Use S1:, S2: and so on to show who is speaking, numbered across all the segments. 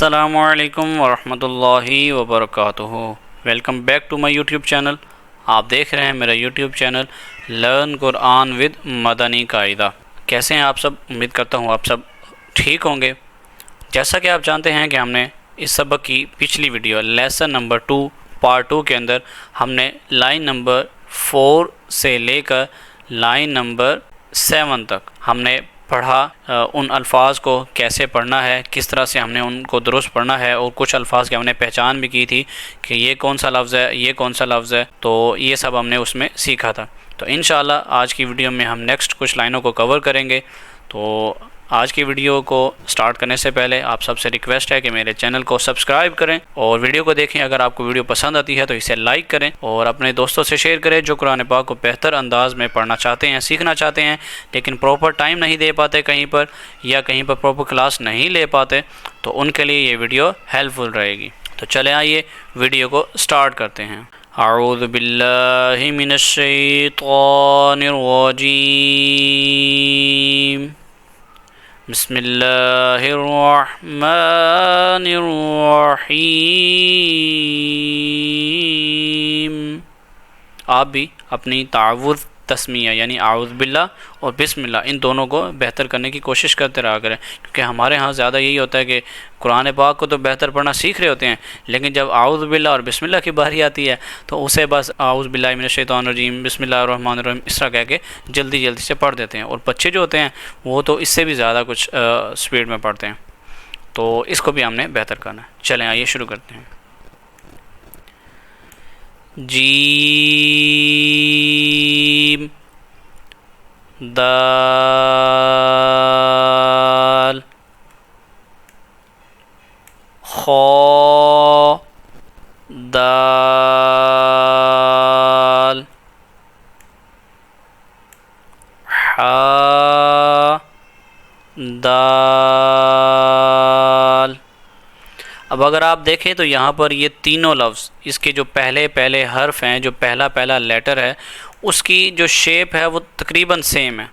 S1: السلام علیکم ورحمۃ اللہ وبرکاتہ۔ Welcome back to my YouTube channel. آپ دیکھ رہے ہیں میرا YouTube channel learn Quran with Madani Qaida. کیسے ہیں آپ سب؟ امید کرتا ہوں آپ سب ٹھیک ہوں گے۔ جیسا کہ آپ جانتے ہیں کہ ہم نے اس سبق کی پچھلی ویڈیو لیسن نمبر 2 پارٹ 2 کے اندر ہم نے لائن نمبر 4 سے لے کر لائن نمبر 7 تک ہم نے پڑھا ان الفاظ کو کیسے پڑھنا ہے، کس طرح سے ہم نے ان کو درست پڑھنا ہے، اور کچھ الفاظ کی ہم نے پہچان بھی کی تھی کہ یہ کون سا لفظ ہے، یہ کون سا لفظ ہے، تو یہ سب ہم نے اس میں سیکھا تھا۔ تو انشاءاللہ آج کی ویڈیو میں ہم نیکسٹ کچھ لائنوں کو کور کریں گے۔ تو آج کی ویڈیو کو سٹارٹ کرنے سے پہلے آپ سب سے ریکویسٹ ہے کہ میرے چینل کو سبسکرائب کریں اور ویڈیو کو دیکھیں۔ اگر آپ کو ویڈیو پسند آتی ہے تو اسے لائک کریں اور اپنے دوستوں سے شیئر کریں جو قرآن پاک کو بہتر انداز میں پڑھنا چاہتے ہیں، سیکھنا چاہتے ہیں، لیکن پراپر ٹائم نہیں دے پاتے کہیں پر، یا کہیں پر پراپر کلاس نہیں لے پاتے، تو ان کے لیے یہ ویڈیو ہیلپ فل رہے گی۔ تو چلیں آئیے ویڈیو کو سٹارٹ کرتے ہیں۔ اعوذ باللہ من الشیطان الرجیم، بسم اللہ الرحمن الرحیم۔ آپ بھی اپنی تعوذ تسمیہ یعنی اعوذ باللہ اور بسم اللہ ان دونوں کو بہتر کرنے کی کوشش کرتے رہا کریں، کیونکہ ہمارے ہاں زیادہ یہی ہوتا ہے کہ قرآن پاک کو تو بہتر پڑھنا سیکھ رہے ہوتے ہیں، لیکن جب اعوذ باللہ اور بسم اللہ کی باری آتی ہے تو اسے بس اعوذ باللہ من الشیطان الرجیم بسم اللہ الرحمن الرحیم اس طرح کہہ کے جلدی جلدی سے پڑھ دیتے ہیں، اور بچے جو ہوتے ہیں وہ تو اس سے بھی زیادہ کچھ سپیڈ میں پڑھتے ہیں، تو اس کو بھی ہم نے بہتر کرنا ہے۔ چلیں آئیے شروع کرتے ہیں۔ جیم، دال، خا، دال، حا، دال۔ اب اگر آپ دیکھیں تو یہاں پر یہ تینوں لفظ، اس کے جو پہلے پہلے حرف ہیں، جو پہلا پہلا لیٹر ہے، اس کی جو شیپ ہے وہ تقریباً سیم ہے۔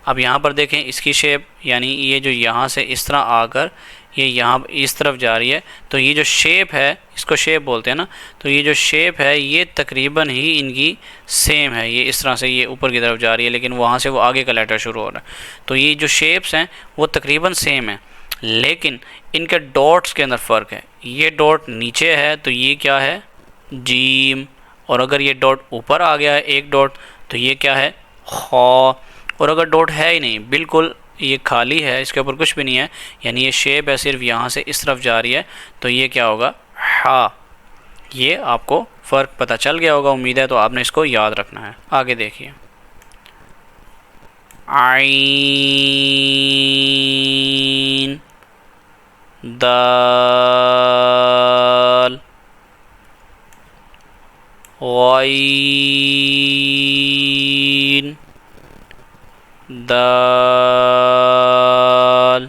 S1: اب یہاں پر دیکھیں اس کی شیپ، یعنی یہ جو یہاں سے اس طرح آ کر یہ یہاں اس طرف جا رہی ہے، تو یہ جو شیپ ہے اس کو شیپ بولتے ہیں نا، تو یہ جو شیپ ہے یہ تقریباً ہی ان کی سیم ہے۔ یہ اس طرح سے یہ اوپر کی طرف جا رہی ہے، لیکن وہاں سے وہ آگے کا لیٹر شروع ہو رہا ہے، تو یہ جو شیپس ہیں وہ تقریباً سیم ہیں، لیکن ان کے ڈاٹس کے اندر فرق ہے۔ یہ ڈاٹ نیچے ہے تو یہ کیا ہے؟ جیم، اور اگر یہ ڈاٹ اوپر آ گیا ہے ایک ڈاٹ تو یہ کیا ہے؟ خا، اور اگر ڈاٹ ہے ہی نہیں، بالکل یہ خالی ہے، اس کے اوپر کچھ بھی نہیں ہے، یعنی یہ شیپ ہے صرف یہاں سے اس طرف جا رہی ہے، تو یہ کیا ہوگا؟ ہا۔ یہ آپ کو فرق پتہ چل گیا ہوگا، امید ہے، تو آپ نے اس کو یاد رکھنا ہے۔ آگے دیکھیے، عین، دال، غین، دال،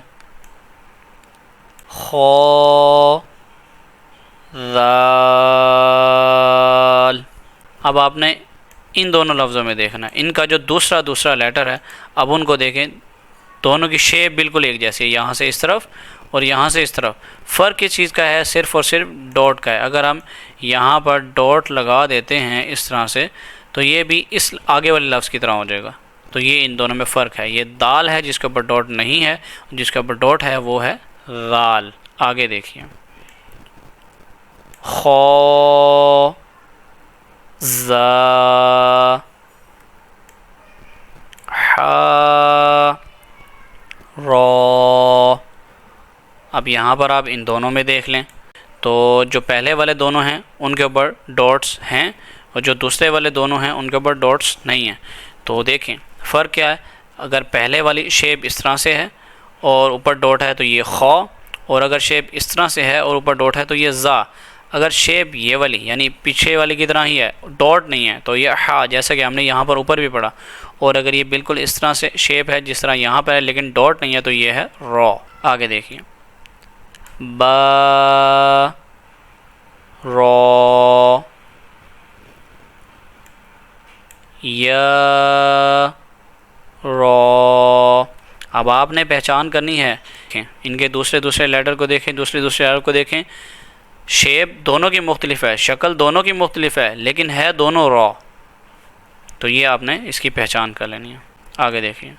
S1: خا، ذال۔ اب آپ نے ان دونوں لفظوں میں دیکھنا ہے، ان کا جو دوسرا لیٹر ہے، اب ان کو دیکھیں، دونوں کی شیپ بالکل ایک جیسی ہے، یہاں سے اس طرف اور یہاں سے اس طرف۔ فرق کس چیز کا ہے؟ صرف اور صرف ڈاٹ کا ہے۔ اگر ہم یہاں پر ڈاٹ لگا دیتے ہیں اس طرح سے تو یہ بھی اس آگے والے لفظ کی طرح ہو جائے گا، تو یہ ان دونوں میں فرق ہے۔ یہ دال ہے جس کے اوپر ڈاٹ نہیں ہے، جس کے اوپر ڈاٹ ہے وہ ہے ذال۔ آگے دیکھیے، خا، زا، حا، را۔ اب یہاں پر آپ ان دونوں میں دیکھ لیں تو جو پہلے والے دونوں ہیں ان کے اوپر ڈاٹس ہیں، اور جو دوسرے والے دونوں ہیں ان کے اوپر ڈاٹس نہیں ہیں، تو دیکھیں فرق کیا ہے۔ اگر پہلے والی شیپ اس طرح سے ہے اور اوپر ڈاٹ ہے تو یہ خا، اور اگر شیپ اس طرح سے ہے اور اوپر ڈاٹ ہے تو یہ زا۔ اگر شیپ یہ والی یعنی پیچھے والی کی طرح ہی ہے، ڈاٹ نہیں ہے، تو یہ ہا، جیسا کہ ہم نے یہاں پر اوپر بھی پڑھا، اور اگر یہ بالکل اس طرح سے شیپ ہے جس طرح یہاں پر ہے لیکن ڈاٹ نہیں ہے تو یہ ہے را۔ آگے دیکھیے، با، را، یا، را۔ اب آپ نے پہچان کرنی ہے دیکھیں، ان کے دوسرے دوسرے لیٹر کو دیکھیں، دوسرے حرف کو دیکھیں، شیپ دونوں کی مختلف ہے، شکل دونوں کی مختلف ہے، لیکن ہے دونوں را. تو یہ آپ نے اس کی پہچان کر لینی ہے. آگے دیکھیے،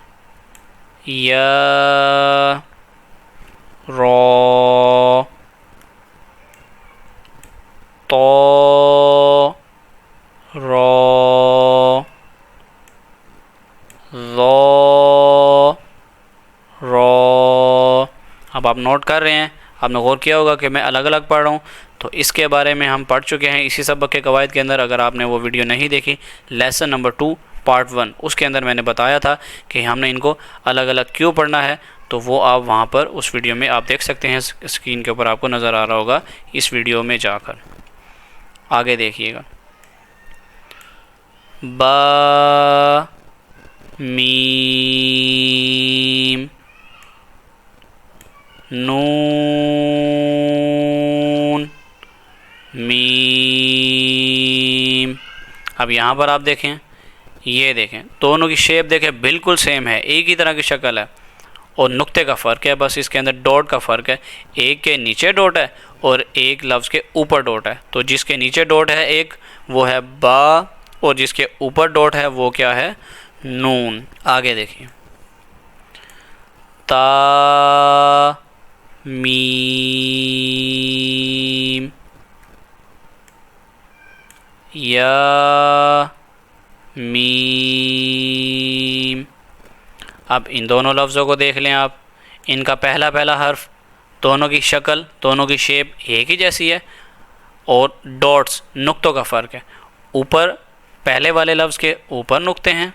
S1: یا را، تو را، ظا، را. اب آپ نوٹ کر رہے ہیں، آپ نے غور کیا ہوگا کہ میں الگ الگ پڑھ رہا ہوں. تو اس کے بارے میں ہم پڑھ چکے ہیں اسی سبق کے قواعد کے اندر. اگر آپ نے وہ ویڈیو نہیں دیکھی، لیسن نمبر 2 پارٹ 1، اس کے اندر میں نے بتایا تھا کہ ہم نے ان کو الگ الگ کیوں پڑھنا ہے. تو وہ آپ وہاں پر اس ویڈیو میں آپ دیکھ سکتے ہیں، اسکرین کے اوپر آپ کو نظر آ رہا ہوگا اس ویڈیو میں جا کر. آگے دیکھیے گا، با، میم، نون، میم. اب یہاں پر آپ دیکھیں، یہ دیکھیں دونوں کی شیپ دیکھیں بالکل سیم ہے، ایک ہی طرح کی شکل ہے، اور نقطے کا فرق ہے، بس اس کے اندر ڈاٹ کا فرق ہے. ایک کے نیچے ڈاٹ ہے اور ایک لفظ کے اوپر ڈاٹ ہے. تو جس کے نیچے ڈاٹ ہے ایک، وہ ہے با، اور جس کے اوپر ڈاٹ ہے وہ کیا ہے؟ نون. آگے دیکھیں، تا، میم، یا، میم. اب ان دونوں لفظوں کو دیکھ لیں آپ، ان کا پہلا حرف، دونوں کی شکل، دونوں کی شیپ ایک ہی جیسی ہے، اور ڈاٹس نقطوں کا فرق ہے. اوپر پہلے والے لفظ کے اوپر نقطے ہیں،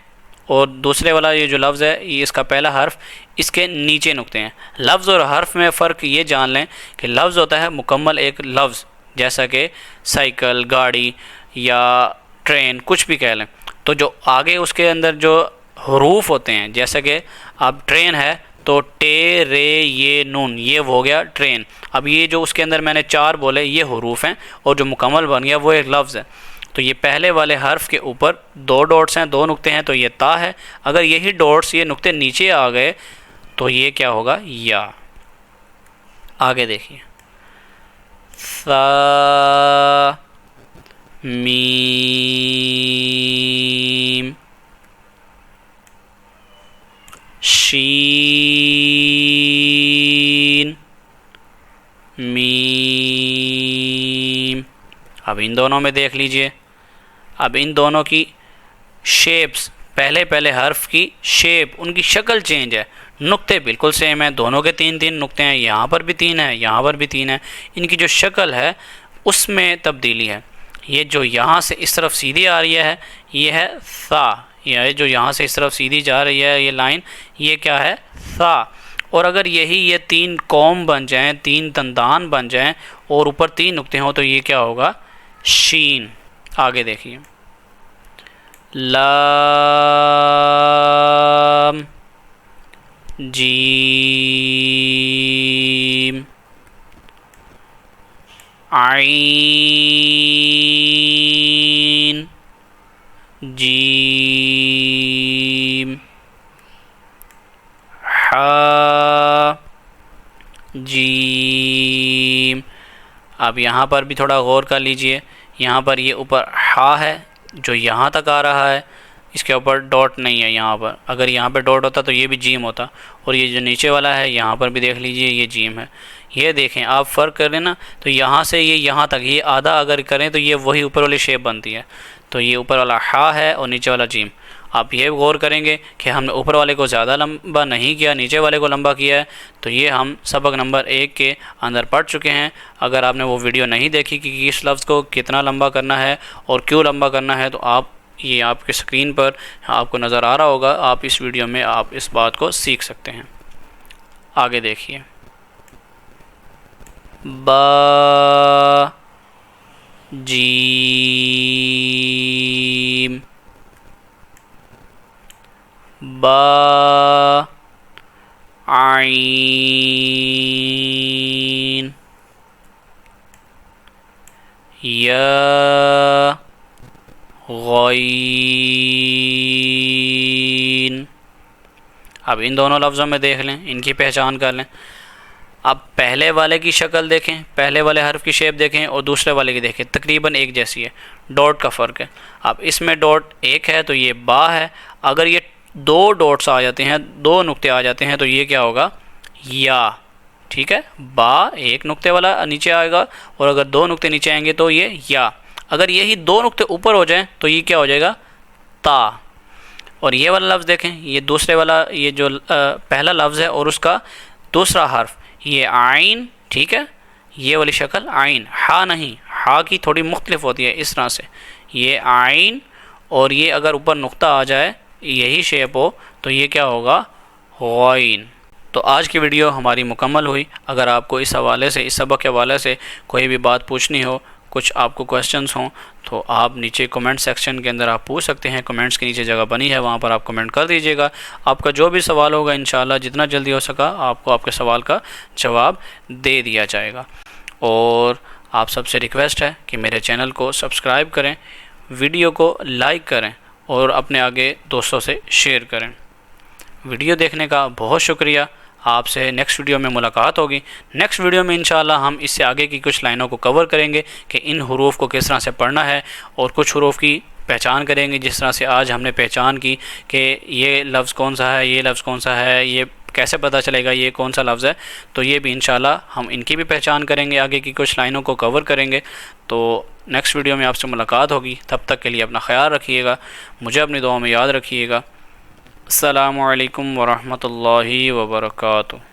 S1: اور دوسرے والا یہ جو لفظ ہے، یہ اس کا پہلا حرف، اس کے نیچے نقطے ہیں. لفظ اور حرف میں فرق یہ جان لیں کہ لفظ ہوتا ہے مکمل ایک لفظ، جیسا کہ سائیکل، گاڑی یا ٹرین، کچھ بھی کہہ لیں. تو جو آگے اس کے اندر جو حروف ہوتے ہیں، جیسا کہ اب ٹرین ہے تو ٹے، رے، یہ، نون، یہ ہو گیا ٹرین. اب یہ جو اس کے اندر میں نے 4 بولے، یہ حروف ہیں، اور جو مکمل بن گیا وہ ایک لفظ ہے. تو یہ پہلے والے حرف کے اوپر 2 ڈاٹس ہیں، 2 نقطے ہیں، تو یہ تا ہے. اگر یہی ڈاٹس، یہ نقطے نیچے آ گئے تو یہ کیا ہوگا؟ یا. آگے دیکھیے، ثا، میم، شین، میم. اب ان دونوں میں دیکھ لیجئے، اب ان دونوں کی شیپس، پہلے حرف کی شیپ، ان کی شکل چینج ہے، نقطے بالکل سیم ہیں، دونوں کے 3 نقطے ہیں، یہاں پر بھی 3 ہیں، یہاں پر بھی 3 ہیں. ان کی جو شکل ہے اس میں تبدیلی ہے. یہ جو یہاں سے اس طرف سیدھی آ رہی ہے، یہ ہے ثا. یہ جو یہاں سے اس طرف سیدھی جا رہی ہے یہ لائن، یہ کیا ہے؟ ثا. اور اگر یہ 3 کوم بن جائیں، 3 دندان بن جائیں، اور اوپر 3 نقطے ہوں، تو یہ کیا ہوگا؟ شین. آگے دیکھیے، لام، جیم، عین، جیم، حا، جیم. اب یہاں پر بھی تھوڑا غور کر لیجئے، یہاں پر یہ اوپر حا ہے جو یہاں تک آ رہا ہے، اس کے اوپر ڈاٹ نہیں ہے یہاں پر. اگر یہاں پہ ڈاٹ ہوتا تو یہ بھی جیم ہوتا. اور یہ جو نیچے والا ہے یہاں پر بھی دیکھ لیجئے، یہ جیم ہے. یہ دیکھیں آپ فرق کر لیں نا، تو یہاں سے یہ یہاں تک، یہ آدھا اگر کریں تو یہ وہی اوپر والی شیپ بنتی ہے. تو یہ اوپر والا حا ہے اور نیچے والا جیم. آپ یہ غور کریں گے کہ ہم نے اوپر والے کو زیادہ لمبا نہیں کیا، نیچے والے کو لمبا کیا ہے. تو یہ ہم سبق نمبر 1 کے اندر پڑھ چکے ہیں. اگر آپ نے وہ ویڈیو نہیں دیکھی کہ اس لفظ کو کتنا لمبا کرنا ہے اور کیوں لمبا کرنا ہے، تو یہ آپ کے اسکرین پر آپ کو نظر آ رہا ہوگا. آپ اس ویڈیو میں آپ اس بات کو سیکھ سکتے ہیں. آگے دیکھیے، با، جیم، با، عین، یا، غین. اب ان دونوں لفظوں میں دیکھ لیں، ان کی پہچان کر لیں. اب پہلے والے کی شکل دیکھیں، پہلے والے حرف کی شیپ دیکھیں اور دوسرے والے کی دیکھیں، تقریباً ایک جیسی ہے، ڈاٹ کا فرق ہے۔ اب اس میں ڈاٹ ایک ہے تو یہ با ہے، اگر یہ دو ڈاٹس آ جاتے ہیں، دو نقطے آ جاتے ہیں تو یہ کیا ہوگا؟ یا، ٹھیک ہے، با ایک نقطے والا نیچے آئے گا اور اگر دو نقطے نیچے آئیں گے تو یہ یا، اگر یہی دو نقطے اوپر ہو جائیں تو یہ کیا ہو جائے گا؟ تا۔ اور یہ والا لفظ دیکھیں، یہ دوسرے والا، یہ جو پہلا لفظ ہے اور اس کا دوسرا حرف، یہ عین، ٹھیک ہے، یہ والی شکل عین، ہا نہیں، ہا کی تھوڑی مختلف ہوتی ہے اس طرح سے، یہ عین، اور یہ اگر اوپر نقطہ آ جائے، یہی شیپ ہو تو یہ کیا ہوگا؟ غین۔ تو آج کی ویڈیو ہماری مکمل ہوئی۔ اگر آپ کو اس حوالے سے، اس سبق کے حوالے سے کوئی بھی بات پوچھنی ہو، کچھ آپ کو کویسچنز ہوں تو آپ نیچے کمنٹ سیکشن کے اندر آپ پوچھ سکتے ہیں، کمنٹس کے نیچے جگہ بنی ہے، وہاں پر آپ کمنٹ کر دیجیے گا۔ آپ کا جو بھی سوال ہوگا انشاءاللہ جتنا جلدی ہو سکا آپ کو آپ کے سوال کا جواب دے دیا جائے گا۔ اور آپ سب سے ریکویسٹ ہے کہ میرے چینل کو سبسکرائب کریں، ویڈیو کو لائک کریں اور اپنے آگے دوستوں سے شیئر کریں۔ ویڈیو دیکھنے کا بہت شکریہ۔ آپ سے نیکسٹ ویڈیو میں ملاقات ہوگی۔ نیکسٹ ویڈیو میں انشاءاللہ ہم اس سے آگے کی کچھ لائنوں کو کور کریں گے کہ ان حروف کو کس طرح سے پڑھنا ہے، اور کچھ حروف کی پہچان کریں گے، جس طرح سے آج ہم نے پہچان کی کہ یہ لفظ کون سا ہے، یہ لفظ کون سا ہے، یہ کیسے پتہ چلے گا یہ کون سا لفظ ہے۔ تو یہ بھی انشاءاللہ ہم ان کی بھی پہچان کریں گے، آگے کی کچھ لائنوں کو کور کریں گے۔ تو نیکسٹ ویڈیو میں آپ سے ملاقات ہوگی، تب تک کے لیے اپنا خیال رکھیے گا، مجھے اپنی دعاؤں میں یاد رکھیے گا۔ السلام علیکم ورحمۃ اللہ وبرکاتہ۔